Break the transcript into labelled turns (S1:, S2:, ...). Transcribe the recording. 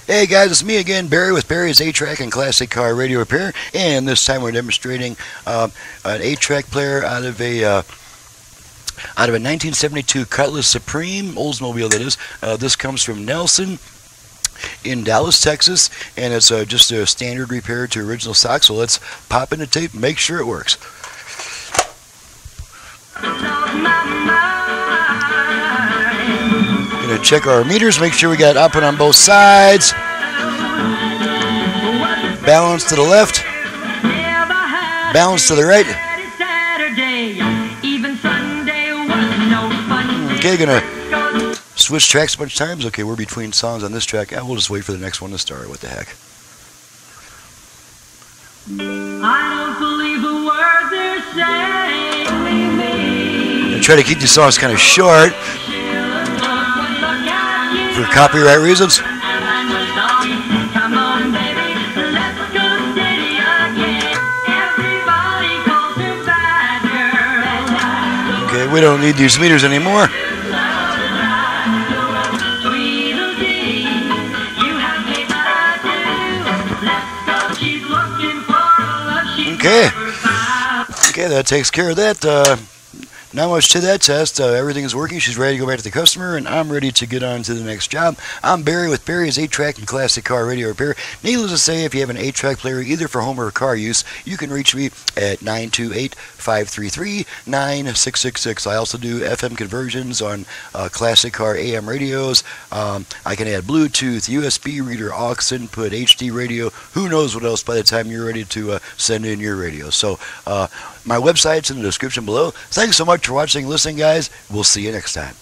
S1: Hey guys, it's me again, Barry with Barry's 8-Track and Classic Car Radio Repair, and this time we're demonstrating an 8-track player out of a 1972 Cutlass Supreme, Oldsmobile that is. This comes from Nelson in Dallas, Texas, and it's just a standard repair to original stock, so let's pop in the tape and make sure it works. Gonna check our meters, make sure we got output on both sides. Balance to the left. Balance to the right. Okay, gonna switch tracks a bunch of times. Okay, we're between songs on this track. We'll just wait for the next one to start. What the heck? I don't believe a word they're saying. I try to keep these songs kind of short for copyright reasons. Okay, we don't need these meters anymore. Okay, that takes care of that. Not much to that test. Everything is working. She's ready to go back to the customer, and I'm ready to get on to the next job. I'm Barry with Barry's 8-Track and Classic Car Radio Repair. Needless to say, if you have an 8-track player, either for home or car use, you can reach me at 928-533-9666. I also do FM conversions on classic car AM radios. I can add Bluetooth, USB reader, aux input, HD radio. Who knows what else by the time you're ready to send in your radio. So my website's in the description below. Thanks so much for watching and listening, guys. We'll see you next time.